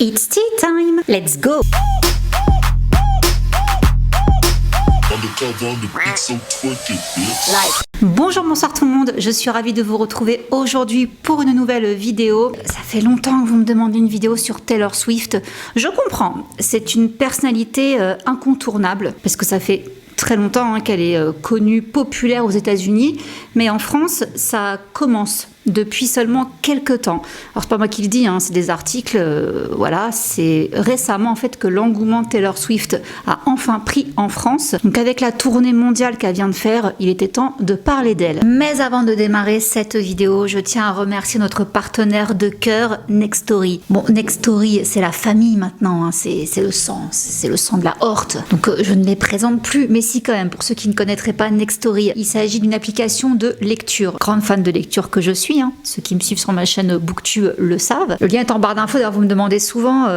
It's tea time, let's go! Bonjour, bonsoir tout le monde, je suis ravie de vous retrouver aujourd'hui pour une nouvelle vidéo. Ça fait longtemps que vous me demandez une vidéo sur Taylor Swift. Je comprends, c'est une personnalité incontournable parce que ça fait très longtemps qu'elle est connue, populaire aux États-Unis, mais en France, ça commence depuis seulement quelques temps. Alors c'est pas moi qui le dis, c'est des articles, voilà, c'est récemment en fait que l'engouement de Taylor Swift a enfin pris en France. Donc avec la tournée mondiale qu'elle vient de faire, il était temps de parler d'elle. Mais avant de démarrer cette vidéo, je tiens à remercier notre partenaire de cœur, Nextory. Bon, Nextory, c'est la famille maintenant, c'est le sang de la horte. Donc je ne les présente plus, mais si quand même, pour ceux qui ne connaîtraient pas Nextory, il s'agit d'une application de lecture. Grande fan de lecture que je suis, ceux qui me suivent sur ma chaîne Booktube le savent. Le lien est en barre d'infos, d'ailleurs vous me demandez souvent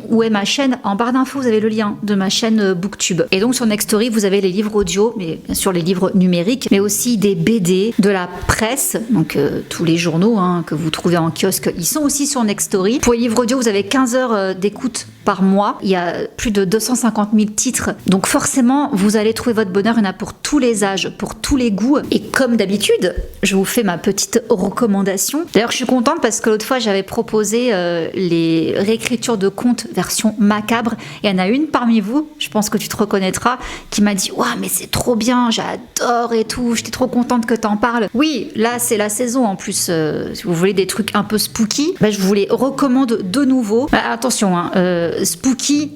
où est ma chaîne. En barre d'infos vous avez le lien de ma chaîne Booktube. Et donc sur Nextory vous avez les livres audio, mais bien sûr les livres numériques, mais aussi des BD, de la presse, donc tous les journaux que vous trouvez en kiosque, ils sont aussi sur Nextory. Pour les livres audio vous avez 15 heures d'écoute par mois, il y a plus de 250 000 titres, donc forcément vous allez trouver votre bonheur. Il y en a pour tous les âges, pour tous les goûts, et comme d'habitude je vous fais ma petite recommandation. D'ailleurs je suis contente parce que l'autre fois j'avais proposé les réécritures de contes version macabre, et il y en a une parmi vous, je pense que tu te reconnaîtras, qui m'a dit ouah mais c'est trop bien, j'adore et tout, j'étais trop contente que t'en parles. Oui, là c'est la saison en plus, si vous voulez des trucs un peu spooky, je vous les recommande de nouveau. Attention, spooky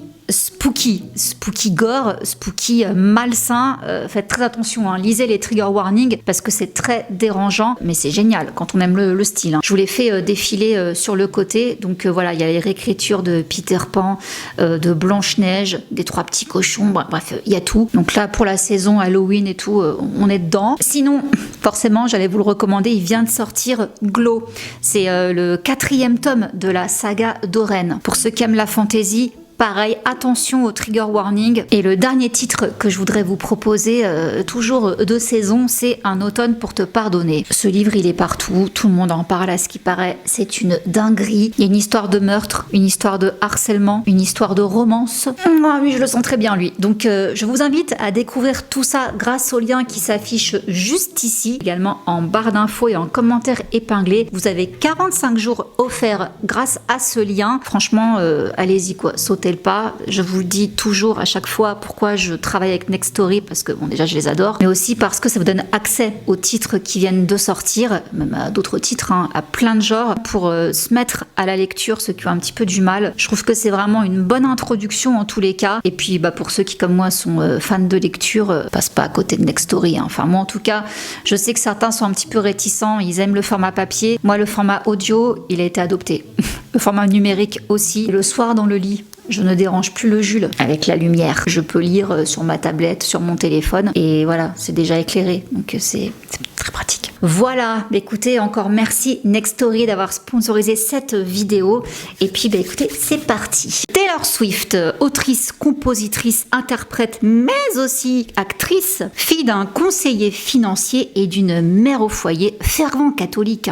gore, spooky malsain, faites très attention, lisez les trigger warnings parce que c'est très dérangeant, mais c'est génial quand on aime le style. Je vous l'ai fait défiler sur le côté, donc voilà, il y a les réécritures de Peter Pan, de Blanche-Neige, des Trois Petits Cochons, bref, il y a tout. Donc là, pour la saison Halloween et tout, on est dedans. Sinon, forcément, j'allais vous le recommander, il vient de sortir Glow. C'est le 4e tome de la saga d'Oren. Pour ceux qui aiment la fantasy, pareil, attention au trigger warning. Et le dernier titre que je voudrais vous proposer, toujours de saison, c'est Un automne pour te pardonner. Ce livre, il est partout, tout le monde en parle à ce qui paraît, c'est une dinguerie. Il y a une histoire de meurtre, une histoire de harcèlement, une histoire de romance. Ah oui, je le sens très bien lui. Donc je vous invite à découvrir tout ça grâce au lien qui s'affiche juste ici, également en barre d'infos et en commentaire épinglé. Vous avez 45 jours offerts grâce à ce lien. Franchement, allez-y quoi, sautez le pas. Je vous le dis toujours à chaque fois pourquoi je travaille avec Nextory, parce que bon, déjà je les adore, mais aussi parce que ça vous donne accès aux titres qui viennent de sortir, même à d'autres titres, à plein de genres, pour se mettre à la lecture, ceux qui ont un petit peu du mal. Je trouve que c'est vraiment une bonne introduction en tous les cas, et puis pour ceux qui comme moi sont fans de lecture, passent pas à côté de Nextory. Enfin moi en tout cas, je sais que certains sont un petit peu réticents, ils aiment le format papier. Moi le format audio, il a été adopté. Le format numérique aussi. Le soir dans le lit, je ne dérange plus le Jules avec la lumière. Je peux lire sur ma tablette, sur mon téléphone, et voilà, c'est déjà éclairé, donc c'est très pratique. Voilà, écoutez, encore merci Nextory d'avoir sponsorisé cette vidéo. Et puis écoutez, c'est parti. Taylor Swift, autrice, compositrice, interprète, mais aussi actrice, fille d'un conseiller financier et d'une mère au foyer fervent catholique.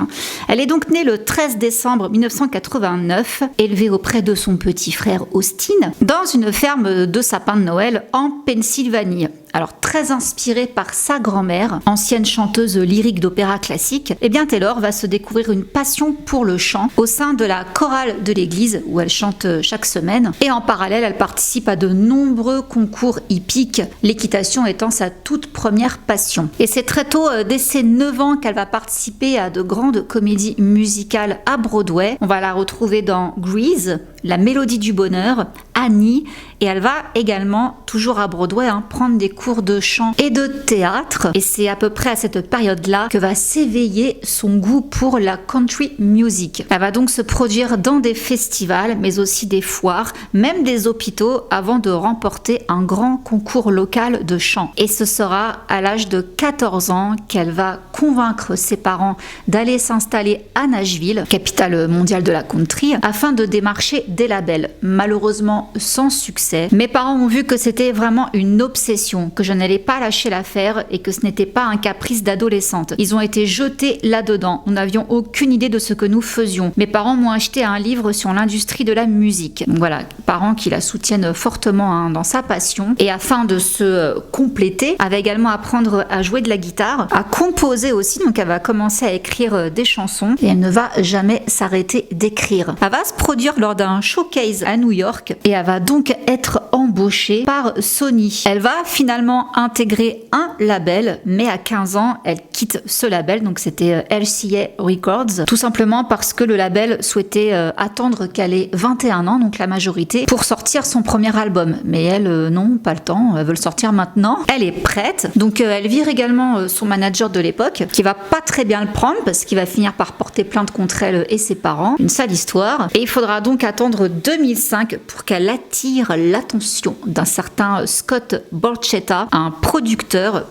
Elle est donc née le 13 décembre 1989, élevée auprès de son petit frère Austin, dans une ferme de sapins de Noël en Pennsylvanie. Alors très inspirée par sa grand-mère, ancienne chanteuse lyrique d'opéra classique, Taylor va se découvrir une passion pour le chant au sein de la chorale de l'église où elle chante chaque semaine. Et en parallèle, elle participe à de nombreux concours hippiques, l'équitation étant sa toute première passion. Et c'est très tôt, dès ses 9 ans, qu'elle va participer à de grandes comédies musicales à Broadway. On va la retrouver dans Grease, La Mélodie du Bonheur, Annie, et elle va également, toujours à Broadway, prendre des cours de chant et de théâtre. Et c'est à peu près à cette période-là que va s'éveiller son goût pour la country music. Elle va donc se produire dans des festivals, mais aussi des foires, même des hôpitaux, avant de remporter un grand concours local de chant. Et ce sera à l'âge de 14 ans qu'elle va convaincre ses parents d'aller s'installer à Nashville, capitale mondiale de la country, afin de démarcher des labels. Malheureusement sans succès. Mes parents ont vu que c'était vraiment une obsession, que je n'allais pas lâcher l'affaire et que ce n'était pas un caprice d'adolescente. Ils ont été jetés là-dedans. Nous n'avions aucune idée de ce que nous faisions. Mes parents m'ont acheté un livre sur l'industrie de la musique. Donc voilà, parents qui la soutiennent fortement dans sa passion. Et afin de se compléter, elle va également apprendre à jouer de la guitare, à composer aussi. Donc elle va commencer à écrire des chansons et elle ne va jamais s'arrêter d'écrire. Elle va se produire lors d'un showcase à New York et elle va donc être embauchée par Sony. Elle va finalement intégrer un label, mais à 15 ans, elle quitte ce label, donc c'était LCA Records, tout simplement parce que le label souhaitait attendre qu'elle ait 21 ans, donc la majorité, pour sortir son premier album. Mais elle, non, pas le temps, elle veut le sortir maintenant. Elle est prête, donc elle vire également son manager de l'époque, qui va pas très bien le prendre, parce qu'il va finir par porter plainte contre elle et ses parents. Une sale histoire. Et il faudra donc attendre 2005 pour qu'elle attire l'attention d'un certain Scott Borchetta, un producteur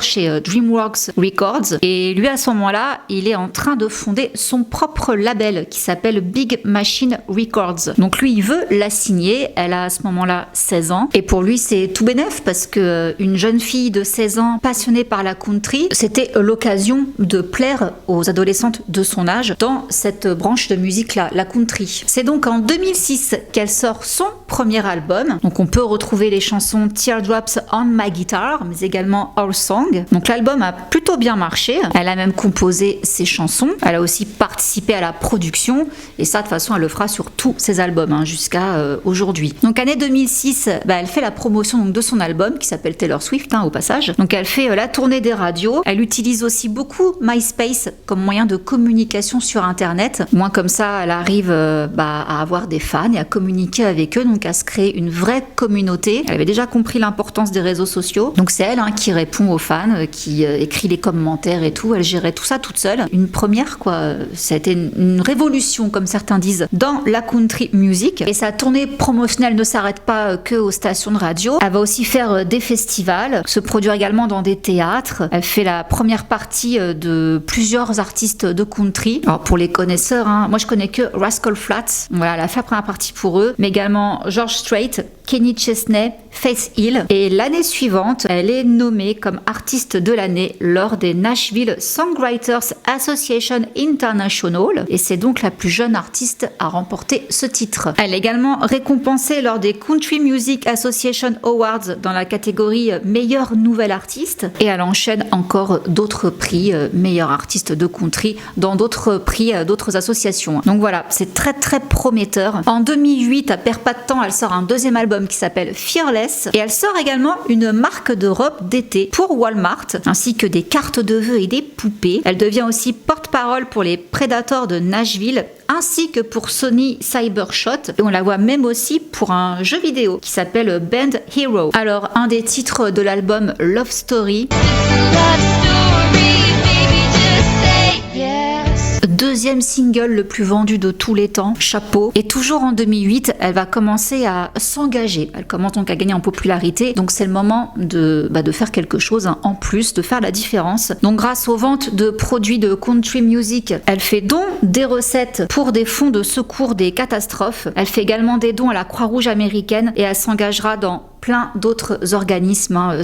chez DreamWorks Records. Et lui, à ce moment-là, il est en train de fonder son propre label qui s'appelle Big Machine Records. Donc lui, il veut la signer. Elle a à ce moment-là 16 ans. Et pour lui, c'est tout bénef parce que une jeune fille de 16 ans passionnée par la country, c'était l'occasion de plaire aux adolescentes de son âge dans cette branche de musique-là, la country. C'est donc en 2006 qu'elle sort son premier album. Donc on peut retrouver les chansons Teardrops on My Guitar, mais également Our Song. Donc l'album a plutôt bien marché. Elle a même composé ses chansons. Elle a aussi participé à la production. Et ça, de toute façon, elle le fera sur tous ses albums jusqu'à aujourd'hui. Donc année 2006, elle fait la promotion de son album qui s'appelle Taylor Swift, au passage. Donc elle fait la tournée des radios. Elle utilise aussi beaucoup MySpace comme moyen de communication sur Internet. Moins comme ça, elle arrive à avoir des fans et à communiquer avec eux, donc à se créer une vraie communauté. Elle avait déjà compris l'importance des réseaux sociaux. Donc c'est elle qui répond aux fans, qui écrit les commentaires et tout. Elle gérait tout ça toute seule. Une première, quoi. Ça a été une révolution, comme certains disent, dans la country music. Et sa tournée promotionnelle ne s'arrête pas que aux stations de radio. Elle va aussi faire des festivals, se produire également dans des théâtres. Elle fait la première partie de plusieurs artistes de country. Alors pour les connaisseurs, moi je connais que Rascal Flatts. Voilà, elle a fait la première partie pour eux, mais également George Strait, Kenny Chesney, Faith Hill. Et l'année suivante, elle est nommée comme artiste de l'année lors des Nashville Songwriters Association International. Et c'est donc la plus jeune artiste à remporter ce titre. Elle est également récompensée lors des Country Music Association Awards dans la catégorie meilleure nouvelle artiste. Et elle enchaîne encore d'autres prix, meilleure artiste de country, dans d'autres prix, d'autres associations. Donc voilà, c'est très très prometteur. En 2008, elle perd pas de temps, elle sort un deuxième album qui s'appelle Fearless et elle sort également une marque de robe d'été pour Walmart ainsi que des cartes de vœux et des poupées. Elle devient aussi porte-parole pour les Predators de Nashville ainsi que pour Sony Cybershot et on la voit même aussi pour un jeu vidéo qui s'appelle Band Hero. Alors un des titres de l'album Love Story. Deuxième single le plus vendu de tous les temps, chapeau. Et toujours en 2008, elle va commencer à s'engager. Elle commence donc à gagner en popularité. Donc c'est le moment de faire quelque chose en plus, de faire la différence. Donc grâce aux ventes de produits de country music, elle fait don des recettes pour des fonds de secours des catastrophes. Elle fait également des dons à la Croix-Rouge américaine et elle s'engagera dans plein d'autres organismes,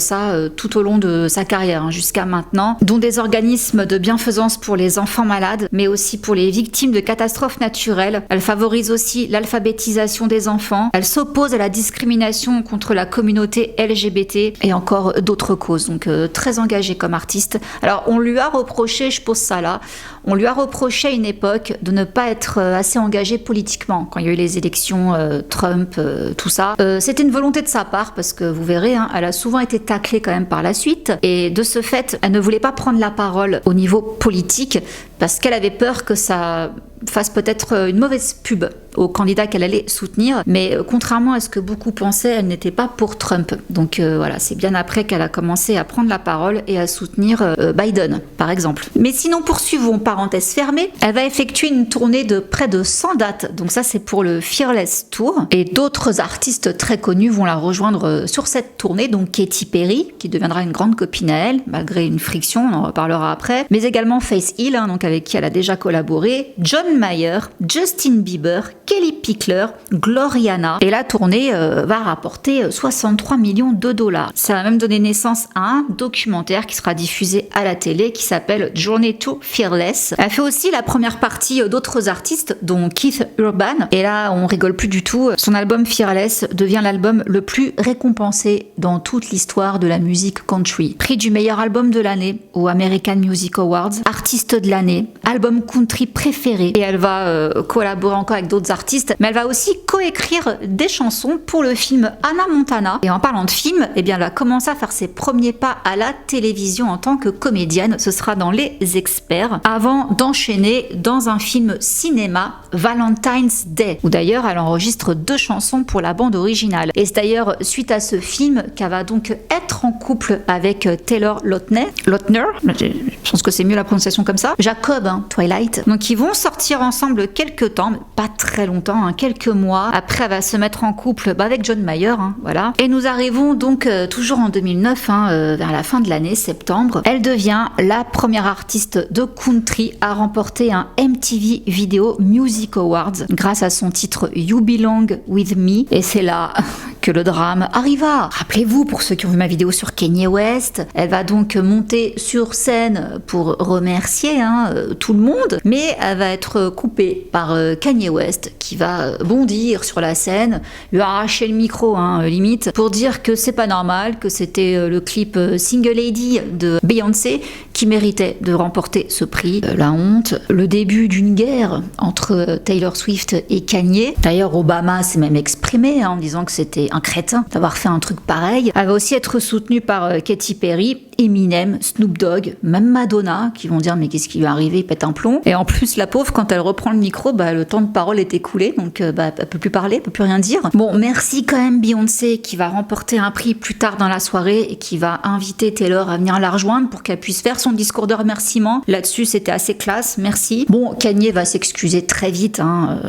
tout au long de sa carrière jusqu'à maintenant, dont des organismes de bienfaisance pour les enfants malades, mais aussi pour les victimes de catastrophes naturelles. Elle favorise aussi l'alphabétisation des enfants. Elle s'oppose à la discrimination contre la communauté LGBT et encore d'autres causes. Donc très engagée comme artiste. Alors on lui a reproché, je pose ça là, on lui a reproché à une époque de ne pas être assez engagée politiquement quand il y a eu les élections Trump, tout ça. C'était une volonté de sa part parce que vous verrez, elle a souvent été taclée quand même par la suite et de ce fait, elle ne voulait pas prendre la parole au niveau politique parce qu'elle avait peur que ça fasse peut-être une mauvaise pub au candidat qu'elle allait soutenir, mais contrairement à ce que beaucoup pensaient, elle n'était pas pour Trump. Donc voilà, c'est bien après qu'elle a commencé à prendre la parole et à soutenir Biden, par exemple. Mais sinon, poursuivons, parenthèse fermée, elle va effectuer une tournée de près de 100 dates, donc ça c'est pour le Fearless Tour, et d'autres artistes très connus vont la rejoindre sur cette tournée, donc Katy Perry, qui deviendra une grande copine à elle, malgré une friction, on en reparlera après, mais également Faith Hill, donc avec qui elle a déjà collaboré, John Mayer, Justin Bieber, Kelly Pickler, Gloriana, et la tournée va rapporter 63 millions de dollars. Ça va même donner naissance à un documentaire qui sera diffusé à la télé qui s'appelle Journey to Fearless. Elle fait aussi la première partie d'autres artistes, dont Keith Urban, et là on rigole plus du tout, son album Fearless devient l'album le plus récompensé dans toute l'histoire de la musique country. Prix du meilleur album de l'année aux American Music Awards, artiste de l'année, album country préféré, et elle va collaborer encore avec d'autres artistes, mais elle va aussi coécrire des chansons pour le film Hannah Montana. Et en parlant de film, eh bien, elle va commencer à faire ses premiers pas à la télévision en tant que comédienne. Ce sera dans Les Experts, avant d'enchaîner dans un film cinéma, Valentine's Day, où d'ailleurs elle enregistre 2 chansons pour la bande originale. Et c'est d'ailleurs suite à ce film qu'elle va donc être en couple avec Taylor Lautner, je pense que c'est mieux la prononciation comme ça, Jacob, Twilight. Donc ils vont sortir ensemble quelques temps, mais pas très longtemps, quelques mois. Après, elle va se mettre en couple avec John Mayer, voilà. Et nous arrivons donc toujours en 2009, vers la fin de l'année, septembre. Elle devient la première artiste de country à remporter un MTV Video Music Awards grâce à son titre You Belong With Me. Et c'est là que le drame arriva. Rappelez-vous, pour ceux qui ont vu ma vidéo sur Kanye West, elle va donc monter sur scène pour remercier tout le monde, mais elle va être coupée par Kanye West qui va bondir sur la scène, lui arracher le micro limite, pour dire que c'est pas normal, que c'était le clip Single Lady de Beyoncé qui méritait de remporter ce prix. La honte, le début d'une guerre entre Taylor Swift et Kanye. D'ailleurs, Obama s'est même exprimé en disant que c'était un crétin d'avoir fait un truc pareil. Elle va aussi être soutenue par Katy Perry, Eminem, Snoop Dogg, même Madonna, qui vont dire mais qu'est-ce qui lui est arrivé, il pète un plomb. Et en plus, la pauvre, quand elle reprend le micro, le temps de parole est écoulé, donc elle peut plus parler, elle peut plus rien dire. Bon, merci quand même Beyoncé, qui va remporter un prix plus tard dans la soirée et qui va inviter Taylor à venir la rejoindre pour qu'elle puisse faire son discours de remerciement. Là-dessus, c'était assez classe, merci. Bon, Kanye va s'excuser très vite,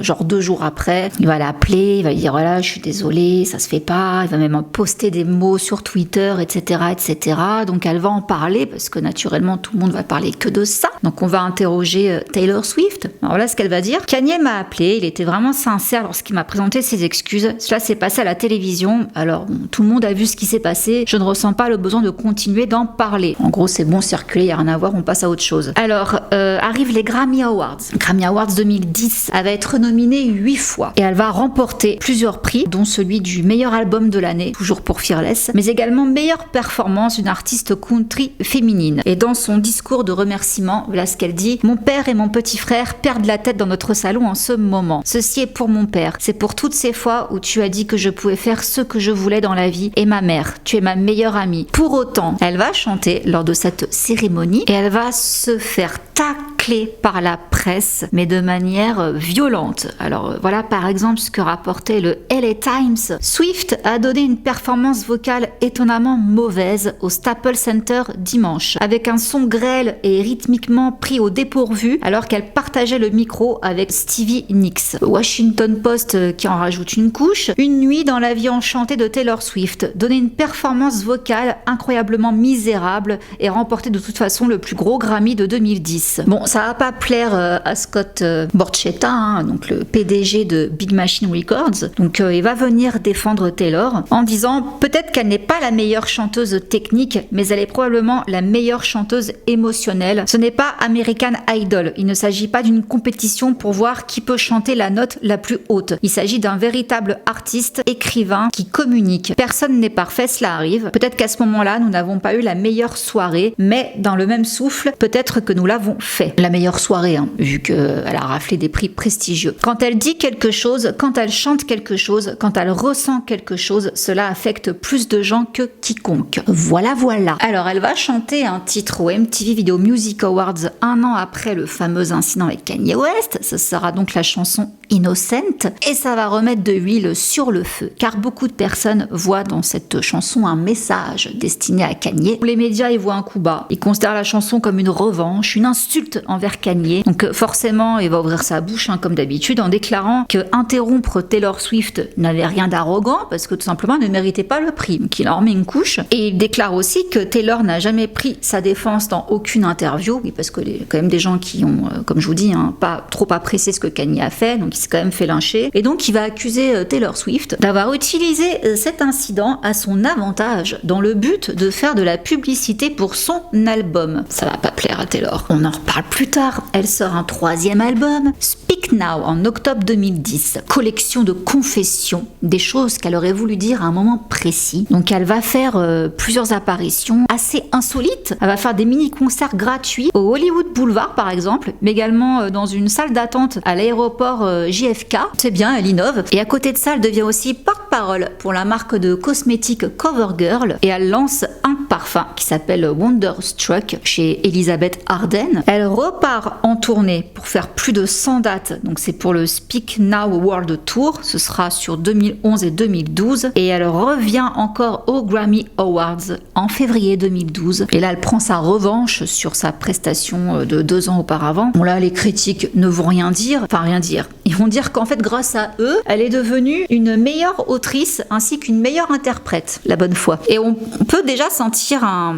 genre 2 jours après. Il va l'appeler, il va lui dire voilà, je suis désolé, ça se fait pas. Il va même poster des mots sur Twitter, etc., etc. Donc elle va en parler parce que naturellement tout le monde va parler que de ça. Donc on va interroger Taylor Swift. Alors voilà ce qu'elle va dire. Kanye m'a appelé, il était vraiment sincère lorsqu'il m'a présenté ses excuses. Cela s'est passé à la télévision. Alors bon, tout le monde a vu ce qui s'est passé. Je ne ressens pas le besoin de continuer d'en parler. En gros, c'est bon, circuler, il n'y a rien à voir, on passe à autre chose. Alors arrivent les Grammy Awards. Grammy Awards 2010. Elle va être nominée 8 fois et elle va remporter plusieurs prix, dont celui du meilleur album de l'année, toujours pour Fearless, mais également meilleure performance d'une artiste country féminine. Et dans son discours de remerciement, voilà ce qu'elle dit: mon père et mon petit frère perdent la tête dans notre salon en ce moment. Ceci est pour mon père. C'est pour toutes ces fois où tu as dit que je pouvais faire ce que je voulais dans la vie. Et ma mère, tu es ma meilleure amie. Pour autant, elle va chanter lors de cette cérémonie et elle va se faire tacler par la presse, mais de manière violente. Alors voilà par exemple ce que rapportait le LA Times. Swift a donné une performance vocale étonnamment mauvaise au Staples Center dimanche, avec un son grêle et rythmiquement pris au dépourvu alors qu'elle partageait le micro avec Stevie Nicks. Washington Post qui en rajoute une couche. Une nuit dans la vie enchantée de Taylor Swift, donner une performance vocale incroyablement misérable et remporter de toute façon le plus gros Grammy de 2010. Bon, ça va pas plaire à Scott Borchetta, donc le PDG de Big Machine Records. Donc il va venir défendre Taylor en disant peut-être qu'elle n'est pas la meilleure chanteuse technique, mais elle est probablement la meilleure chanteuse émotionnelle. Ce n'est pas American Idol. Il ne s'agit pas d'une compétition pour voir qui peut chanter la note la plus haute. Il s'agit d'un véritable artiste, écrivain qui communique. Personne n'est parfait, cela arrive. Peut-être qu'à ce moment-là, nous n'avons pas eu la meilleure soirée, mais dans le même souffle, peut-être que nous l'avons fait. la meilleure soirée, hein, vu qu'elle a raflé des prix prestigieux. Quand elle dit quelque chose, quand elle chante quelque chose, quand elle ressent quelque chose, cela affecte plus de gens que quiconque. Voilà, voilà. Alors, elle va chanter un titre au MTV Video Music Awards un an après le fameux incident avec Kanye West. Ce sera donc la chanson Innocent et ça va remettre de l'huile sur le feu car beaucoup de personnes voient dans cette chanson un message destiné à Kanye. Les médias y voient un coup bas. Ils considèrent la chanson comme une revanche, une insulte envers Kanye. Donc forcément, il va ouvrir sa bouche comme d'habitude en déclarant que interrompre Taylor Swift n'avait rien d'arrogant parce que tout simplement elle ne méritait pas le prix. Donc il en remet une couche et il déclare aussi que Taylor n'a jamais pris sa défense dans aucune interview. Oui, parce qu'il y a quand même des gens qui ont, comme je vous dis, pas trop apprécié ce que Kanye a fait. Donc il s'est quand même fait lyncher. Et donc il va accuser Taylor Swift d'avoir utilisé cet incident à son avantage dans le but de faire de la publicité pour son album. Ça va pas plaire à Taylor. On en reparle plus tard. Elle sort un 3e album, Speak Now, en octobre 2010. Collection de confessions, des choses qu'elle aurait voulu dire à un moment précis. Donc elle va faire plusieurs apparitions assez insolites. Elle va faire des mini-concerts gratuits au Hollywood Boulevard par exemple, mais également dans une salle d'attente à l'aéroport JFK. C'est bien, elle innove. Et à côté de ça, elle devient aussi porte-parole pour la marque de cosmétiques CoverGirl et elle lance un parfum qui s'appelle Wonderstruck chez Elizabeth Arden. Elle repart en tournée pour faire plus de 100 dates. Donc c'est pour le Speak Now World Tour. Ce sera sur 2011 et 2012. Et elle revient encore aux Grammy Awards en février 2012. Et là, elle prend sa revanche sur sa prestation de 2 ans auparavant. Bon là, les critiques ne vont rien dire. Enfin, rien dire. Ils vont dire qu'en fait, grâce à eux, elle est devenue une meilleure autrice ainsi qu'une meilleure interprète, la bonne foi. Et on peut déjà sentir un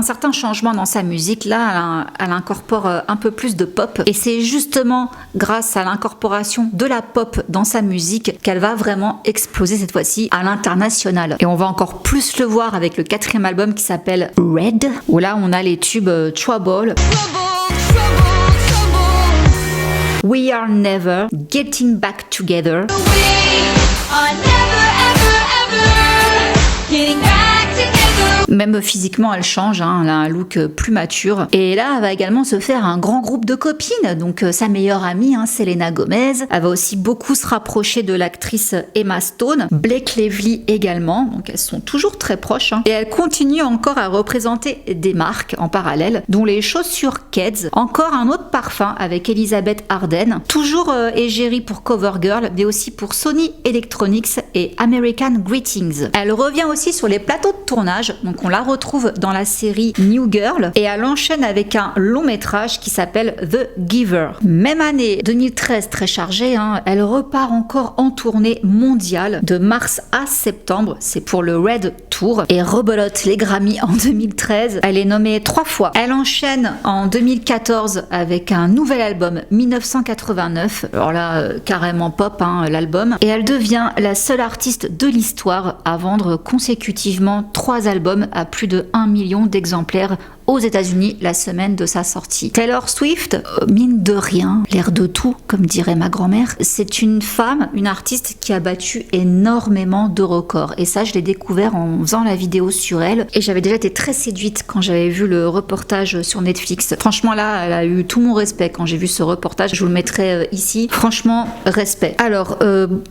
certain changement dans sa musique. Là, elle incorpore un peu plus de pop. Et c'est justement grâce à l'incorporation de la pop dans sa musique qu'elle va vraiment exploser cette fois-ci à l'international. Et on va encore plus le voir avec le 4e album qui s'appelle Red, où là, on a les tubes Trouble. We are never getting back together. We are never, ever, ever getting back together. Même physiquement, elle change, hein, elle a un look plus mature. Et là, elle va également se faire un grand groupe de copines. Donc, sa meilleure amie, Selena Gomez. Elle va aussi beaucoup se rapprocher de l'actrice Emma Stone. Blake Lively également. Donc, elles sont toujours très proches. Et elle continue encore à représenter des marques en parallèle, dont les chaussures Keds. Encore un autre parfum avec Elizabeth Arden. Toujours égérie pour CoverGirl, mais aussi pour Sony Electronics et American Greetings. Elle revient aussi sur les plateaux de tournage. Donc, on la retrouve dans la série New Girl et elle enchaîne avec un long métrage qui s'appelle The Giver. Même année 2013, très chargée, elle repart encore en tournée mondiale de mars à septembre. C'est pour le Red Tour et rebelote les Grammy en 2013. Elle est nommée 3 fois. Elle enchaîne en 2014 avec un nouvel album 1989. Alors là, carrément pop l'album. Et elle devient la seule artiste de l'histoire à vendre consécutivement 3 albums à plus de 1 million d'exemplaires aux États-Unis la semaine de sa sortie. Taylor Swift, mine de rien, l'air de tout, comme dirait ma grand-mère, c'est une femme, une artiste qui a battu énormément de records. Et ça, je l'ai découvert en faisant la vidéo sur elle. Et j'avais déjà été très séduite quand j'avais vu le reportage sur Netflix. Franchement, là, elle a eu tout mon respect quand j'ai vu ce reportage. Je vous le mettrai ici. Franchement, respect. Alors,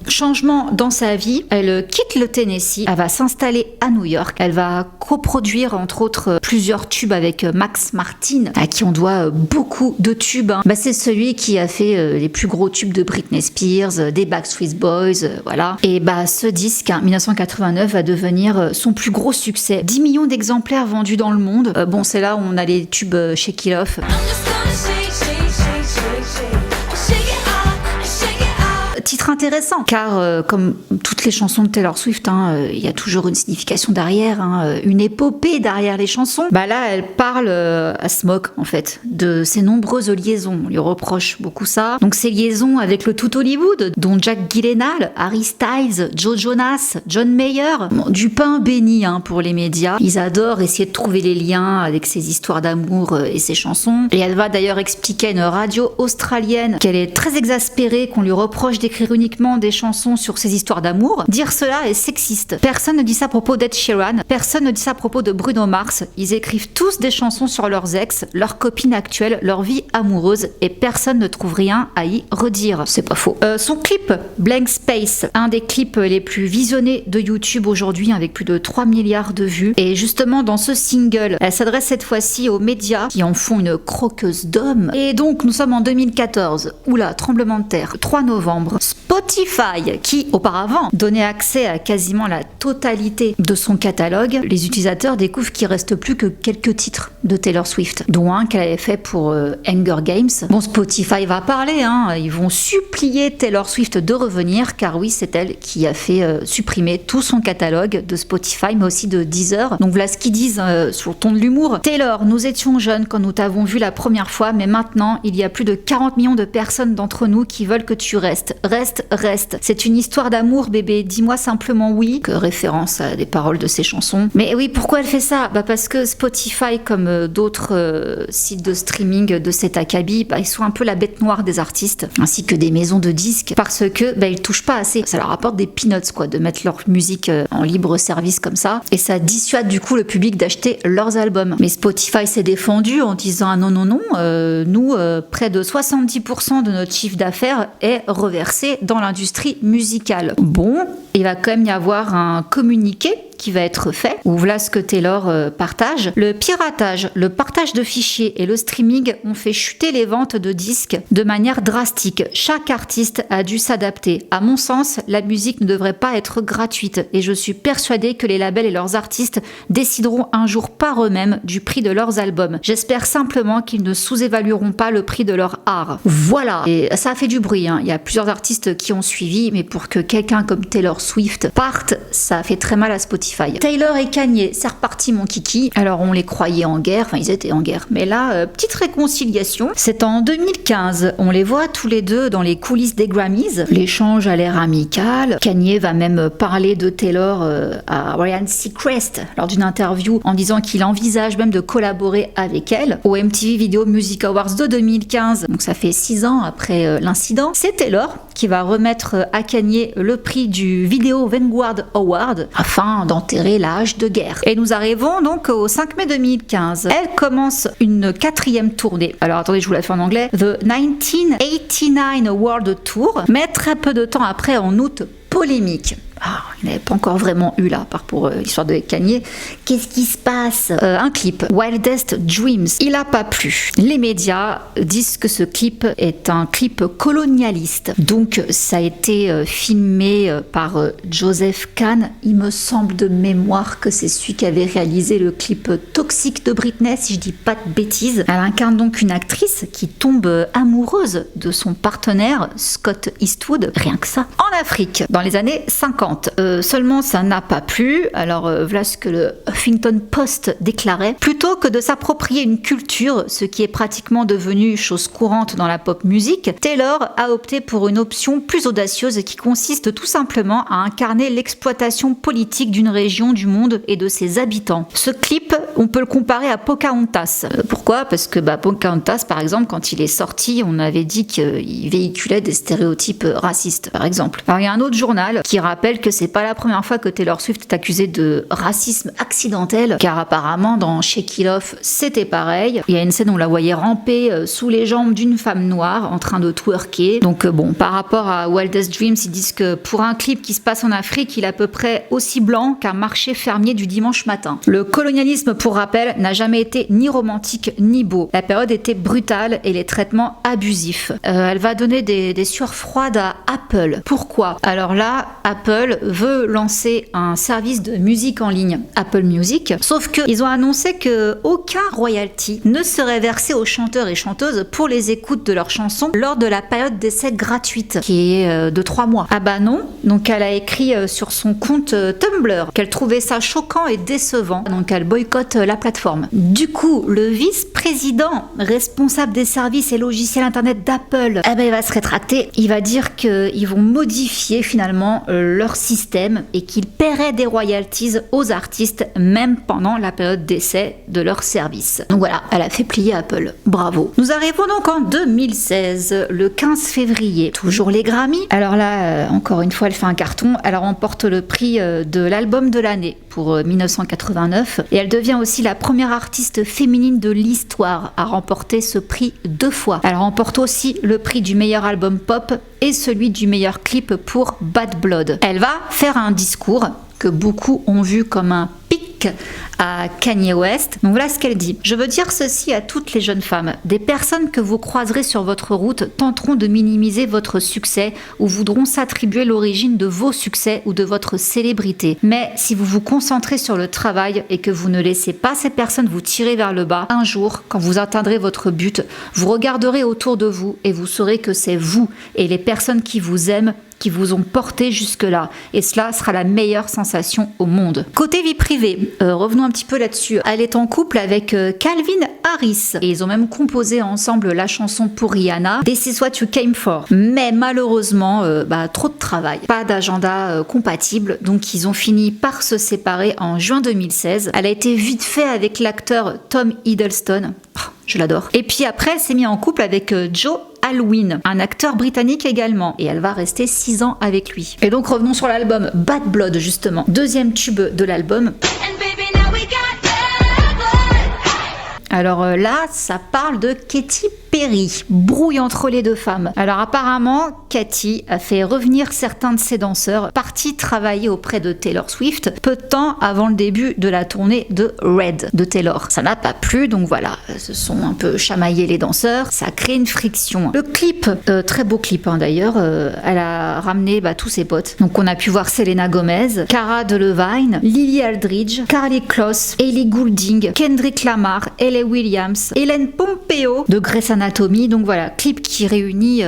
changement dans sa vie. Elle quitte le Tennessee. Elle va s'installer à New York. Elle va coproduire, entre autres, plusieurs tubes avec Max Martin, à qui on doit beaucoup de tubes. C'est celui qui a fait les plus gros tubes de Britney Spears, des Backstreet Boys, voilà. Et ce disque, 1989, va devenir son plus gros succès. 10 millions d'exemplaires vendus dans le monde. C'est là où on a les tubes Shake It Off. Titre intéressant, car comme toutes les chansons de Taylor Swift, il y a toujours une signification derrière, une épopée derrière les chansons. Là, elle parle à Smoke, en fait, de ses nombreuses liaisons. On lui reproche beaucoup ça. Donc, ces liaisons avec le tout Hollywood, dont Jack Gyllenhaal, Harry Styles, Joe Jonas, John Mayer. Du pain béni pour les médias. Ils adorent essayer de trouver les liens avec ses histoires d'amour et ses chansons. Et elle va d'ailleurs expliquer à une radio australienne qu'elle est très exaspérée qu'on lui reproche d'écrire une uniquement des chansons sur ses histoires d'amour. Dire cela est sexiste. Personne ne dit ça à propos d'Ed Sheeran, personne ne dit ça à propos de Bruno Mars. Ils écrivent tous des chansons sur leurs ex, leurs copines actuelles, leur vie amoureuse, et personne ne trouve rien à y redire. C'est pas faux. Son clip, Blank Space, un des clips les plus visionnés de YouTube aujourd'hui, avec plus de 3 milliards de vues. Et justement, dans ce single, elle s'adresse cette fois-ci aux médias qui en font une croqueuse d'hommes. Et donc, nous sommes en 2014. Oula, tremblement de terre. 3 novembre. Spotify, qui auparavant donnait accès à quasiment la totalité de son catalogue, les utilisateurs découvrent qu'il reste plus que quelques titres de Taylor Swift, dont un qu'elle avait fait pour Hunger Games. Bon, Spotify va parler, hein. Ils vont supplier Taylor Swift de revenir, car oui, c'est elle qui a fait supprimer tout son catalogue de Spotify, mais aussi de Deezer. Donc voilà ce qu'ils disent sur le ton de l'humour. Taylor, nous étions jeunes quand nous t'avons vu la première fois, mais maintenant, il y a plus de 40 millions de personnes d'entre nous qui veulent que tu restes. Reste. C'est une histoire d'amour, bébé. Dis-moi simplement oui. Que référence à des paroles de ses chansons. Mais oui, pourquoi elle fait ça? Parce que Spotify, comme d'autres sites de streaming de cet acabit, ils sont un peu la bête noire des artistes, ainsi que des maisons de disques, parce que ils touchent pas assez. Ça leur apporte des peanuts, quoi, de mettre leur musique en libre service comme ça, et ça dissuade du coup le public d'acheter leurs albums. Mais Spotify s'est défendu en disant ah non, nous, près de 70% de notre chiffre d'affaires est reversé dans l'industrie musicale. Bon, il va quand même y avoir un communiqué qui va être fait, ou voilà ce que Taylor partage. Le piratage, le partage de fichiers et le streaming ont fait chuter les ventes de disques de manière drastique. Chaque artiste a dû s'adapter. À mon sens, la musique ne devrait pas être gratuite, et je suis persuadée que les labels et leurs artistes décideront un jour par eux-mêmes du prix de leurs albums. J'espère simplement qu'ils ne sous-évalueront pas le prix de leur art. Voilà. Et ça a fait du bruit, hein. Il y a plusieurs artistes qui ont suivi, mais pour que quelqu'un comme Taylor Swift parte, ça a fait très mal à Spotify. Taylor et Kanye, c'est reparti mon kiki. Alors on les croyait en guerre, enfin ils étaient en guerre, mais là, petite réconciliation. C'est en 2015, on les voit tous les deux dans les coulisses des Grammys. L'échange a l'air amical. Kanye va même parler de Taylor à Ryan Seacrest lors d'une interview en disant qu'il envisage même de collaborer avec elle au MTV Video Music Awards de 2015. Donc ça fait 6 ans après l'incident. C'est Taylor qui va remettre à Kanye le prix du Video Vanguard Award afin d'enterrer l'âge de guerre. Et nous arrivons donc au 5 mai 2015. Elle commence une 4e tournée. Alors attendez, je vous la fais en anglais. The 1989 World Tour. Mais très peu de temps après, en août, polémique. Il n'avait pas encore vraiment eu là, par pour l'histoire de Kanye. Qu'est-ce qui se passe? Un clip, Wildest Dreams. Il n'a pas plu. Les médias disent que ce clip est un clip colonialiste. Donc ça a été filmé par Joseph Kahn. Il me semble de mémoire que c'est celui qui avait réalisé le clip Toxic de Britney, si je dis pas de bêtises. Elle incarne donc une actrice qui tombe amoureuse de son partenaire, Scott Eastwood. Rien que ça. En Afrique, dans les années 50. Seulement ça n'a pas plu. Alors voilà ce que le Huffington Post déclarait. Plutôt que de s'approprier une culture, ce qui est pratiquement devenu chose courante dans la pop musique, Taylor a opté pour une option plus audacieuse qui consiste tout simplement à incarner l'exploitation politique d'une région du monde et de ses habitants. Ce clip, on peut le comparer à Pocahontas. Pourquoi? Parce que Pocahontas, par exemple, quand il est sorti, on avait dit qu'il véhiculait des stéréotypes racistes, par exemple. Alors il y a un autre journal qui rappelle que c'est pas la première fois que Taylor Swift est accusée de racisme accidentel, car apparemment dans Shake It Off c'était pareil. Il y a une scène où on la voyait ramper sous les jambes d'une femme noire en train de twerker. Donc bon, par rapport à Wildest Dreams, ils disent que pour un clip qui se passe en Afrique, il est à peu près aussi blanc qu'un marché fermier du dimanche matin. Le colonialisme, pour rappel, n'a jamais été ni romantique ni beau. La période était brutale et les traitements abusifs. Elle va donner des sueurs froides à Apple. Pourquoi? Alors là, Apple veut lancer un service de musique en ligne, Apple Music, sauf qu'ils ont annoncé qu'aucun royalty ne serait versé aux chanteurs et chanteuses pour les écoutes de leurs chansons lors de la période d'essai gratuite, qui est de 3 mois. Ah bah non, donc elle a écrit sur son compte Tumblr qu'elle trouvait ça choquant et décevant, donc elle boycotte la plateforme. Du coup, le vice-président président responsable des services et logiciels internet d'Apple, il va se rétracter. Il va dire qu'ils vont modifier finalement leur système et qu'ils paieraient des royalties aux artistes même pendant la période d'essai de leur service. Donc voilà, elle a fait plier Apple. Bravo. Nous arrivons donc en 2016, le 15 février. Toujours les Grammy. Alors là, encore une fois, elle fait un carton. Elle remporte le prix de l'album de l'année pour 1989 et elle devient aussi la première artiste féminine de l'histoire à remporter ce prix 2 fois. Elle remporte aussi le prix du meilleur album pop et celui du meilleur clip pour Bad Blood. Elle va faire un discours que beaucoup ont vu comme un pic à Kanye West. Donc voilà ce qu'elle dit. Je veux dire ceci à toutes les jeunes femmes. Des personnes que vous croiserez sur votre route tenteront de minimiser votre succès ou voudront s'attribuer l'origine de vos succès ou de votre célébrité. Mais si vous vous concentrez sur le travail et que vous ne laissez pas ces personnes vous tirer vers le bas, un jour, quand vous atteindrez votre but, vous regarderez autour de vous et vous saurez que c'est vous et les personnes qui vous aiment qui vous ont porté jusque-là. Et cela sera la meilleure sensation au monde. Côté vie privée, revenons un petit peu là-dessus. Elle est en couple avec Calvin Harris. Et ils ont même composé ensemble la chanson pour Rihanna, This is what you came for. Mais malheureusement, trop de travail. Pas d'agenda compatible. Donc ils ont fini par se séparer en juin 2016. Elle a été vite fait avec l'acteur Tom Hiddleston. Je l'adore. Et puis après, elle s'est mise en couple avec Joe Alwyn, un acteur britannique également. Et elle va rester 6 ans avec lui. Et donc revenons sur l'album Bad Blood justement. Deuxième tube de l'album. Alors là, ça parle de Katy Perry, brouille entre les deux femmes. Alors apparemment, Katy a fait revenir certains de ses danseurs partis travailler auprès de Taylor Swift peu de temps avant le début de la tournée de Red de Taylor. Ça n'a pas plu, donc voilà, se sont un peu chamaillés les danseurs, ça a créé une friction. Le clip, très beau clip d'ailleurs, elle a ramené tous ses potes. Donc on a pu voir Selena Gomez, Cara Delevingne, Lily Aldridge, Karlie Kloss, Ellie Goulding, Kendrick Lamar, Hayley Williams, Hélène Pompeo de Grey's Anatomy. Donc voilà, clip qui réunit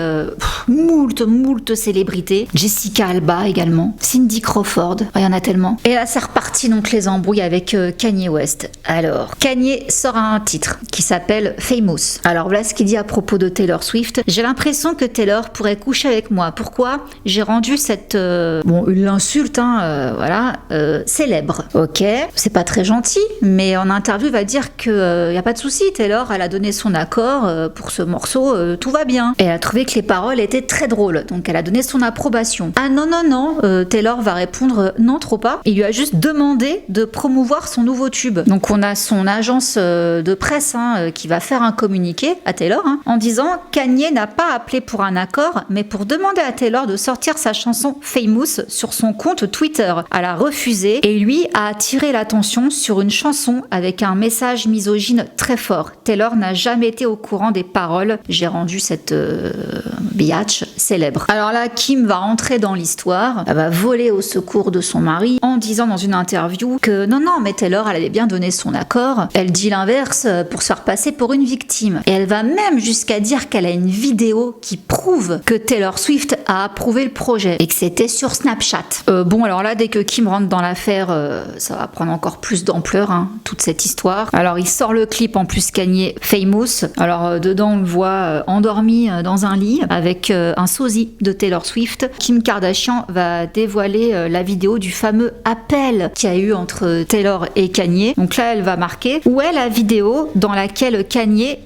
moult célébrités. Jessica Alba également, Cindy Crawford, il y en a tellement. Et là c'est reparti donc les embrouilles avec Kanye West. Alors, Kanye sort un titre qui s'appelle Famous. Alors voilà ce qu'il dit à propos de Taylor Swift. J'ai l'impression que Taylor pourrait coucher avec moi. Pourquoi? J'ai rendu cette... une insulte, célèbre. Ok, c'est pas très gentil, mais en interview il va dire que y a pas de souci, Taylor, elle a donné son accord pour ce morceau, tout va bien. Et elle a trouvé que les paroles étaient très drôles, donc elle a donné son approbation. Ah non, Taylor va répondre non, trop pas. Il lui a juste demandé de promouvoir son nouveau tube. Donc on a son agence de presse qui va faire un communiqué à Taylor en disant Kanye n'a pas appelé pour un accord, mais pour demander à Taylor de sortir sa chanson Famous sur son compte Twitter. Elle a refusé et lui a attiré l'attention sur une chanson avec un message misogyne très fort. Taylor n'a jamais été au courant des paroles. J'ai rendu cette biatch célèbre. Alors là, Kim va entrer dans l'histoire. Elle va voler au secours de son mari en disant dans une interview que non, mais Taylor, elle avait bien donné son accord. Elle dit l'inverse pour se faire passer pour une victime. Et elle va même jusqu'à dire qu'elle a une vidéo qui prouve que Taylor Swift a approuvé le projet et que c'était sur Snapchat. Alors là, dès que Kim rentre dans l'affaire, ça va prendre encore plus d'ampleur, toute cette histoire. Alors il sort le clip en plus Kanye Famous. Alors dedans on le voit endormi dans un lit avec un sosie de Taylor Swift. Kim Kardashian va dévoiler la vidéo du fameux appel qu'il y a eu entre Taylor et Kanye. Donc là elle va marquer où est la vidéo dans laquelle Kanye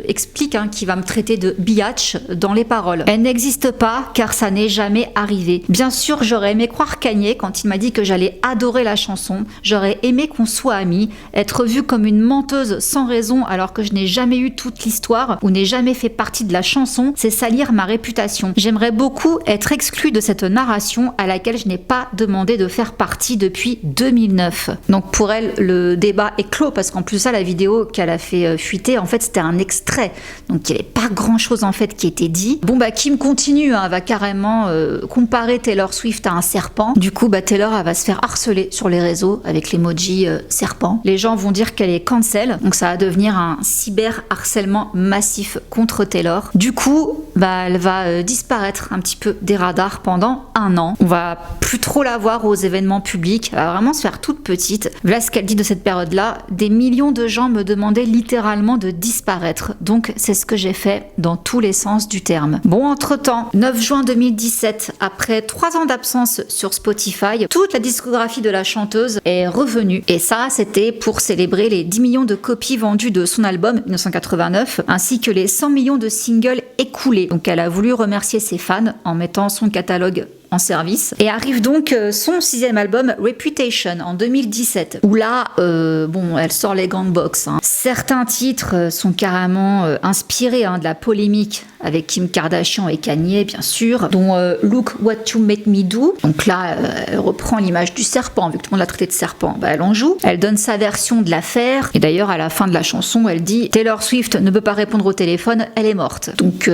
explique qu'il va me traiter de biatch dans les paroles. Elle n'existe pas car ça n'est jamais arrivé. Bien sûr j'aurais aimé croire Kanye quand il m'a dit que j'allais adorer la chanson. J'aurais aimé qu'on soit amis. Être vue comme une menteuse sans raison alors que je n'ai jamais eu toute l'histoire ou n'ai jamais fait partie de la chanson, c'est salir ma réputation. J'aimerais beaucoup être exclue de cette narration à laquelle je n'ai pas demandé de faire partie depuis 2009. Donc pour elle, le débat est clos parce qu'en plus ça, la vidéo qu'elle a fait fuiter, en fait c'était un extrait. Donc il n'y avait pas grand chose en fait qui était dit. Kim continue, elle va carrément comparer Taylor Swift à un serpent. Du coup Taylor elle va se faire harceler sur les réseaux avec l'emoji serpent. Les gens vont dire qu'elle est cancel, donc ça va devenir un cyber harcèlement massif massif contre Taylor. Du coup, elle va disparaître un petit peu des radars pendant 1 an. On va plus trop la voir aux événements publics, elle va vraiment se faire toute petite. Voilà ce qu'elle dit de cette période-là. Des millions de gens me demandaient littéralement de disparaître. Donc c'est ce que j'ai fait dans tous les sens du terme. Bon, entre-temps, 9 juin 2017, après 3 ans d'absence sur Spotify, toute la discographie de la chanteuse est revenue. Et ça, c'était pour célébrer les 10 millions de copies vendues de son album 1989, ainsi que les 100 millions de singles écoulés. Donc elle a voulu remercier ses fans en mettant son catalogue en service. Et arrive donc son 6e album Reputation en 2017, où là, elle sort les gants de boxe. Certains titres sont carrément inspirés de la polémique avec Kim Kardashian et Kanye, bien sûr, dont Look What You Made Me Do. Donc là, elle reprend l'image du serpent, vu que tout le monde l'a traité de serpent, elle en joue. Elle donne sa version de l'affaire, et d'ailleurs, à la fin de la chanson, elle dit « Taylor Swift ne peut pas répondre au téléphone, elle est morte ». Donc,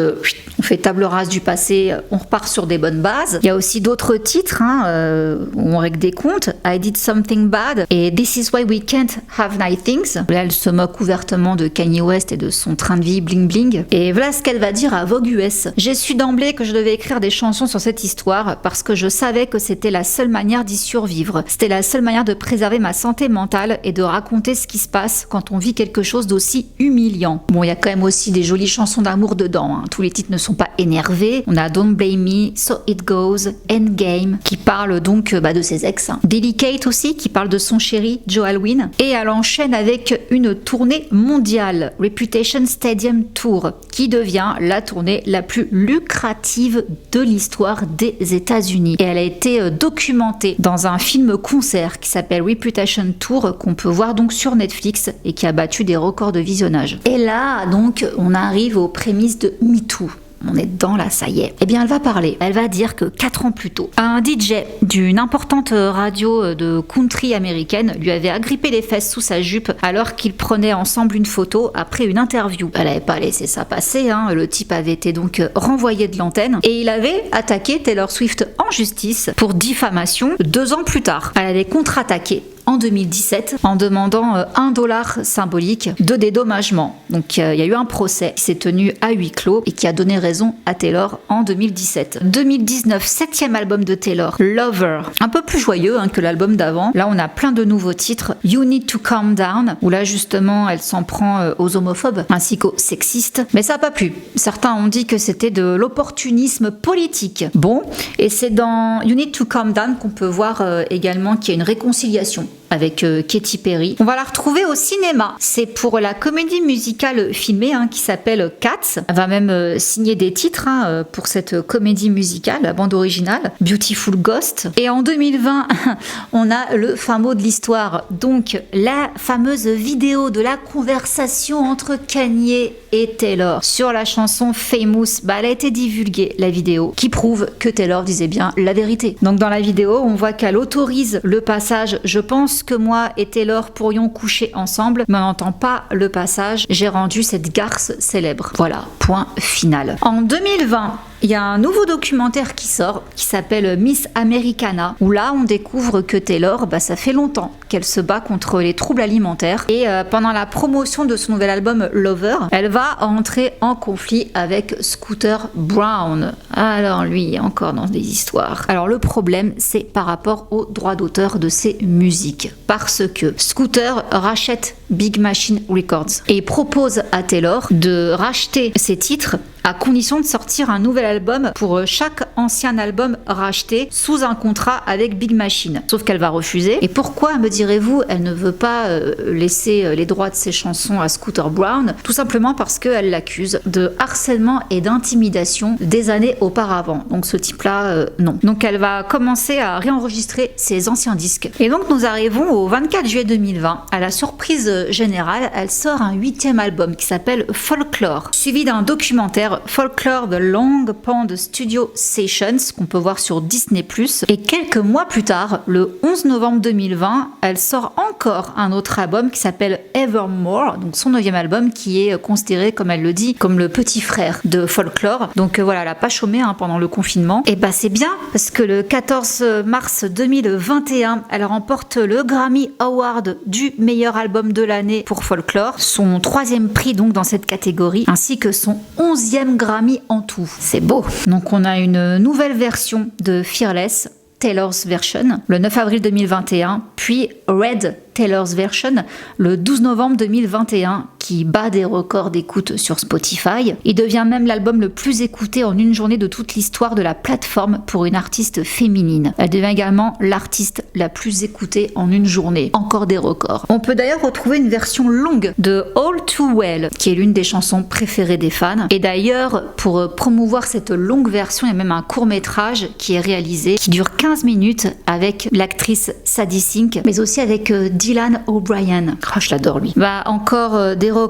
on fait table rase du passé, on repart sur des bonnes bases. Il y a aussi d'autres titres où on règle des comptes. I Did Something Bad et This Is Why We Can't Have Nice Things. Là, elle se moque ouvertement de Kanye West et de son train de vie bling bling. Et voilà ce qu'elle va dire à Vogue US. J'ai su d'emblée que je devais écrire des chansons sur cette histoire parce que je savais que c'était la seule manière d'y survivre. C'était la seule manière de préserver ma santé mentale et de raconter ce qui se passe quand on vit quelque chose d'aussi humiliant. Bon, il y a quand même aussi des jolies chansons d'amour dedans. Tous les titres ne sont pas énervés. On a Don't Blame Me, So It Goes, Endgame, qui parle donc de ses ex. Delicate aussi, qui parle de son chéri Joe Alwyn. Et elle enchaîne avec une tournée mondiale, Reputation Stadium Tour, qui devient la tournée la plus lucrative de l'histoire des États-Unis. Et elle a été documentée dans un film-concert qui s'appelle Reputation Tour, qu'on peut voir donc sur Netflix et qui a battu des records de visionnage. Et là, donc, on arrive aux prémices de MeToo. On est dedans là, ça y est. Eh bien, elle va parler. Elle va dire que 4 ans plus tôt, un DJ d'une importante radio de country américaine lui avait agrippé les fesses sous sa jupe alors qu'ils prenaient ensemble une photo après une interview. Elle n'avait pas laissé ça passer. Le type avait été donc renvoyé de l'antenne et il avait attaqué Taylor Swift en justice pour diffamation 2 ans plus tard. Elle avait contre-attaqué en 2017 en demandant $1 symbolique de dédommagement. Donc il y a eu un procès qui s'est tenu à huis clos et qui a donné raison à Taylor en 2017. 2019, 7e album de Taylor, Lover. Un peu plus joyeux que l'album d'avant. Là, on a plein de nouveaux titres. You Need to Calm Down, où là justement elle s'en prend aux homophobes ainsi qu'aux sexistes. Mais ça n'a pas plu. Certains ont dit que c'était de l'opportunisme politique. Bon, et c'est dans You Need to Calm Down qu'on peut voir également qu'il y a une réconciliation avec Katy Perry. On va la retrouver au cinéma. C'est pour la comédie musicale filmée qui s'appelle Cats. Elle va même signer des titres pour cette comédie musicale, la bande originale, Beautiful Ghost. Et en 2020, on a le fin mot de l'histoire. Donc, la fameuse vidéo de la conversation entre Kanye et Taylor sur la chanson Famous. Elle a été divulguée, la vidéo, qui prouve que Taylor disait bien la vérité. Donc, dans la vidéo, on voit qu'elle autorise le passage « Je pense que moi et Taylor pourrions coucher ensemble », mais on n'entend pas le passage « J'ai rendu cette garce célèbre ». Voilà, point final. En 2020, il y a un nouveau documentaire qui sort, qui s'appelle Miss Americana, où là on découvre que Taylor, ça fait longtemps qu'elle se bat contre les troubles alimentaires. Et pendant la promotion de son nouvel album Lover, elle va entrer en conflit avec Scooter Braun. Alors lui, encore dans des histoires. Alors le problème, c'est par rapport aux droits d'auteur de ses musiques. Parce que Scooter rachète Big Machine Records et propose à Taylor de racheter ses titres à condition de sortir un nouvel album pour chaque ancien album racheté sous un contrat avec Big Machine. Sauf qu'elle va refuser. Et pourquoi, me direz-vous, elle ne veut pas laisser les droits de ses chansons à Scooter Braun? Tout simplement parce qu'elle l'accuse de harcèlement et d'intimidation des années auparavant. Donc ce type-là, non. Donc elle va commencer à réenregistrer ses anciens disques. Et donc nous arrivons au 24 juillet 2020. À la surprise générale, elle sort un 8e album qui s'appelle Folklore, suivi d'un documentaire vers Folklore The Long Pond Studio Sessions, qu'on peut voir sur Disney+. Et quelques mois plus tard, le 11 novembre 2020, elle sort encore un autre album qui s'appelle Evermore, donc son 9e album qui est considéré, comme elle le dit, comme le petit frère de Folklore. Donc voilà, elle n'a pas chômé pendant le confinement. Et c'est bien, parce que le 14 mars 2021, elle remporte le Grammy Award du meilleur album de l'année pour Folklore, son 3e prix donc dans cette catégorie, ainsi que son 11e Grammy en tout. C'est beau. Donc on a une nouvelle version de Fearless, Taylor's Version, le 9 avril 2021, puis Red, Taylor's Version, le 12 novembre 2021, qui bat des records d'écoute sur Spotify. Il devient même l'album le plus écouté en une journée de toute l'histoire de la plateforme pour une artiste féminine. Elle devient également l'artiste la plus écoutée en une journée. Encore des records. On peut d'ailleurs retrouver une version longue de All Too Well, qui est l'une des chansons préférées des fans. Et d'ailleurs, pour promouvoir cette longue version, il y a même un court-métrage qui est réalisé, qui dure 15 minutes avec l'actrice Sadie Sink, mais aussi avec Dylan O'Brien. Oh, je l'adore lui. Encore des records.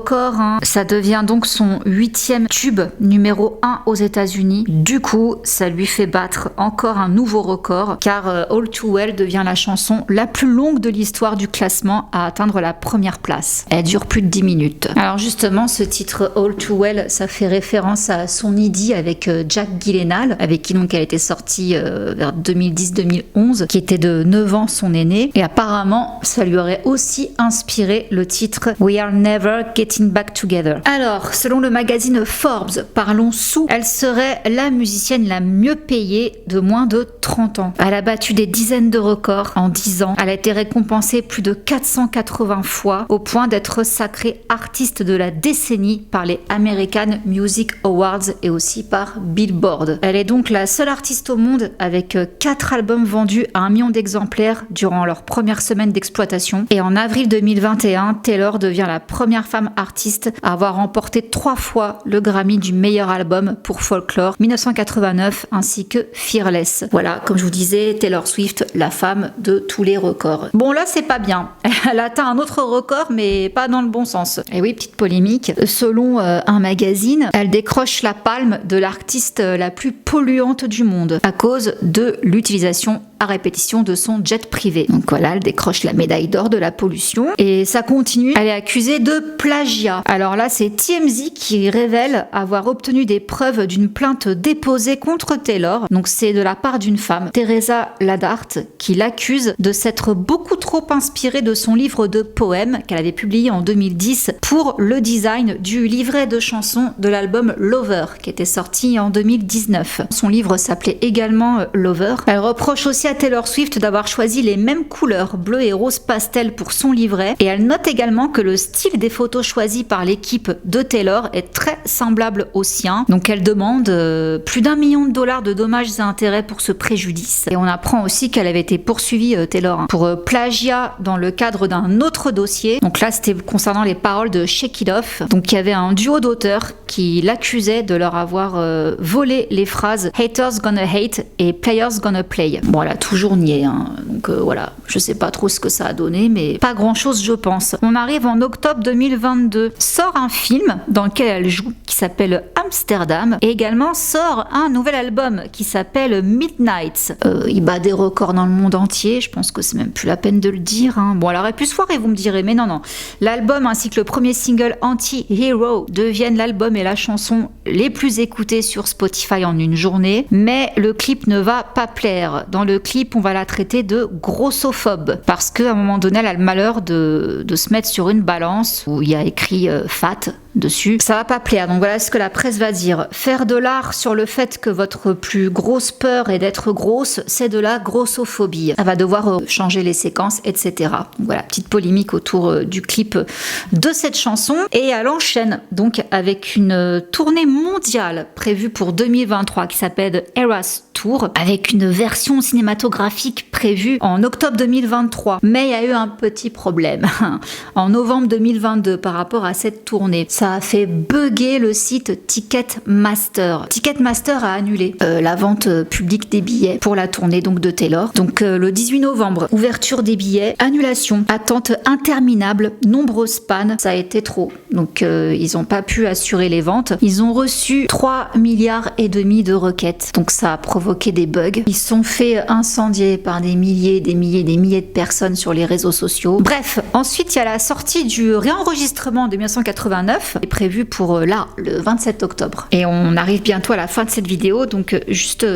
Ça devient donc son 8e tube numéro 1 aux États-Unis. Du coup, ça lui fait battre encore un nouveau record, car All Too Well devient la chanson la plus longue de l'histoire du classement à atteindre la première place. Elle dure plus de 10 minutes. Alors justement, ce titre All Too Well, ça fait référence à son idylle avec Jack Gyllenhaal, avec qui donc elle était sortie vers 2010-2011, qui était de 9 ans son aîné. Et apparemment, ça lui aurait aussi inspiré le titre We Are Never Getting Back Together. Alors, selon le magazine Forbes, parlons sous, elle serait la musicienne la mieux payée de moins de 30 ans. Elle a battu des dizaines de records en 10 ans. Elle a été récompensée plus de 480 fois, au point d'être sacrée artiste de la décennie par les American Music Awards et aussi par Billboard. Elle est donc la seule artiste au monde avec 4 albums vendus à 1 million d'exemplaires durant leur première semaine d'exploitation. Et en avril 2021, Taylor devient la première femme artiste à avoir remporté 3 fois le Grammy du meilleur album pour Folklore 1989 ainsi que Fearless. Voilà, comme je vous disais, Taylor Swift, la femme de tous les records. Bon là, c'est pas bien. Elle atteint un autre record, mais pas dans le bon sens. Et oui, petite polémique. Selon un magazine, elle décroche la palme de l'artiste la plus polluante du monde à cause de l'utilisation à répétition de son jet privé. Donc voilà, elle décroche la médaille d'or de la pollution. Et ça continue. Elle est accusée de plagiat. Alors là, c'est TMZ qui révèle avoir obtenu des preuves d'une plainte déposée contre Taylor. Donc c'est de la part d'une femme, Teresa Ladart, qui l'accuse de s'être beaucoup trop inspirée de son livre de poèmes qu'elle avait publié en 2010 pour le design du livret de chansons de l'album Lover, qui était sorti en 2019. Son livre s'appelait également Lover. Elle reproche aussi à Taylor Swift d'avoir choisi les mêmes couleurs, bleu et rose pastel pour son livret, et elle note également que le style des photos choisies par l'équipe de Taylor est très semblable au sien. Donc elle demande plus d'1 million de dollars de dommages et intérêts pour ce préjudice. Et on apprend aussi qu'elle avait été poursuivie, Taylor, pour plagiat dans le cadre d'un autre dossier. Donc là, c'était concernant les paroles de Shake It Off. Donc il y avait un duo d'auteurs qui l'accusait de leur avoir volé les phrases Haters Gonna Hate et Players Gonna Play. Bon, elle a toujours nié, donc voilà, je sais pas trop ce que ça a donné, mais pas grand chose, je pense. On arrive en octobre 2022, sort un film dans lequel elle joue qui s'appelle Amsterdam, et également sort un nouvel album qui s'appelle Midnights. Il bat des records dans le monde entier, je pense que c'est même plus la peine de le dire. Bon, elle aurait pu se foirer, vous me direz, mais non. L'album ainsi que le premier single Anti-Hero deviennent l'album et la chanson les plus écoutés sur Spotify en une journée, mais le clip ne va pas plaire. Dans le clip, on va la traiter de grossophobe parce qu'à un moment donné, elle a le malheur de se mettre sur une balance où il y a écrit fat dessus. Ça va pas plaire, donc voilà ce que la presse va dire. Faire de l'art sur le fait que votre plus grosse peur est d'être grosse, c'est de la grossophobie. Elle va devoir changer les séquences, etc. Donc voilà, petite polémique autour du clip de cette chanson. Et elle enchaîne donc avec une tournée mondiale prévue pour 2023 qui s'appelle Eras Tour, avec une version cinématographique prévue en octobre 2023. Mais il y a eu un petit problème en novembre 2022 par rapport à cette tournée. Ça a fait bugger le site Ticketmaster. Ticketmaster a annulé la vente publique des billets pour la tournée donc de Taylor. Donc le 18 novembre, ouverture des billets, annulation, attente interminable, nombreuses pannes, ça a été trop. Donc ils n'ont pas pu assurer les les ventes. Ils ont reçu 3,5 milliards de requêtes. Donc ça a provoqué des bugs. Ils se sont fait incendier par des milliers de personnes sur les réseaux sociaux. Bref, ensuite il y a la sortie du réenregistrement de 1989, qui est prévu pour là, le 27 octobre. Et on arrive bientôt à la fin de cette vidéo, donc juste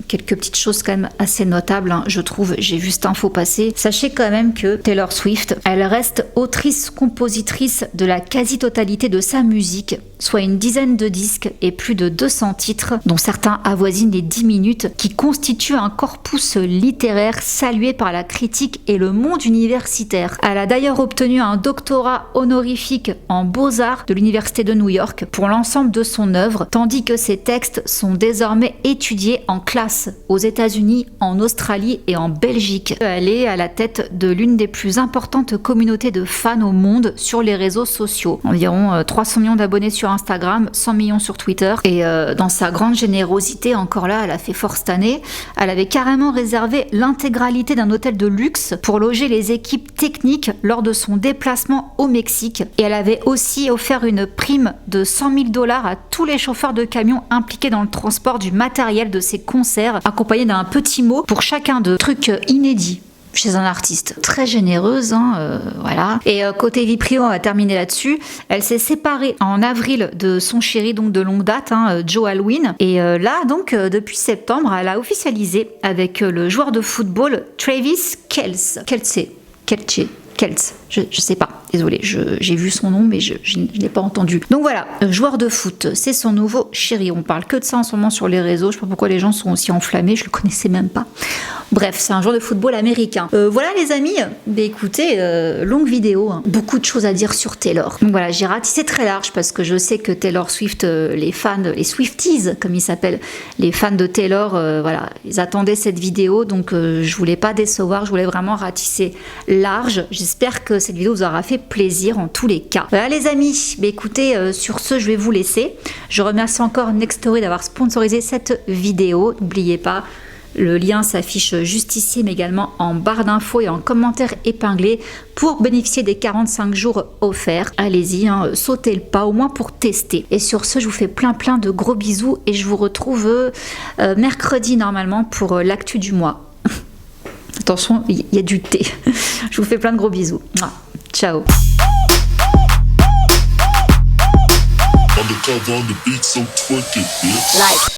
quelques petites choses quand même assez notables, hein, je trouve. J'ai vu cette info passer. Sachez quand même que Taylor Swift, elle reste autrice-compositrice de la quasi-totalité de sa musique, soit une dizaine de disques et plus de 200 titres, dont certains avoisinent les 10 minutes, qui constituent un corpus littéraire salué par la critique et le monde universitaire. Elle a d'ailleurs obtenu un doctorat honorifique en beaux-arts de l'Université de New York pour l'ensemble de son œuvre, tandis que ses textes sont désormais étudiés en classe aux États-Unis, en Australie et en Belgique. Elle est à la tête de l'une des plus importantes communautés de fans au monde sur les réseaux sociaux. Environ 300 millions d'abonnés sur Instagram, 100 millions sur Twitter. Et dans sa grande générosité, encore là, elle a fait fort cette année. Elle avait carrément réservé l'intégralité d'un hôtel de luxe pour loger les équipes techniques lors de son déplacement au Mexique. Et elle avait aussi offert une prime de 100 000 $ à tous les chauffeurs de camions impliqués dans le transport du matériel de ses concerts, accompagné d'un petit mot pour chacun de trucs inédits chez un artiste. Très généreuse, hein, voilà. Et côté vie privée, on va terminer là-dessus. Elle s'est séparée en avril de son chéri, donc de longue date, hein, Joe Alwyn. Et là, donc, depuis septembre, elle a officialisé avec le joueur de football Travis Kelce. Je sais pas, désolée, j'ai vu son nom mais je ne l'ai pas entendu. Donc voilà, joueur de foot, c'est son nouveau chéri. On parle que de ça en ce moment sur les réseaux, je sais pas pourquoi les gens sont aussi enflammés, je le connaissais même pas. Bref, c'est un joueur de football américain. Voilà les amis, bah, écoutez, longue vidéo, hein. Beaucoup de choses à dire sur Taylor. Donc voilà, j'ai ratissé très large parce que je sais que Taylor Swift, les fans, les Swifties comme ils s'appellent, les fans de Taylor, voilà, ils attendaient cette vidéo, donc je voulais pas décevoir, je voulais vraiment ratisser large. J'espère que cette vidéo vous aura fait plaisir en tous les cas. Voilà les amis, bah, écoutez, sur ce je vais vous laisser. Je remercie encore Nextory d'avoir sponsorisé cette vidéo. N'oubliez pas, le lien s'affiche juste ici, mais également en barre d'infos et en commentaire épinglé pour bénéficier des 45 jours offerts. Allez-y, hein, sautez le pas, au moins pour tester. Et sur ce, je vous fais plein de gros bisous et je vous retrouve mercredi normalement pour l'actu du mois. Attention, il y a du thé. Je vous fais plein de gros bisous. Ciao. Like.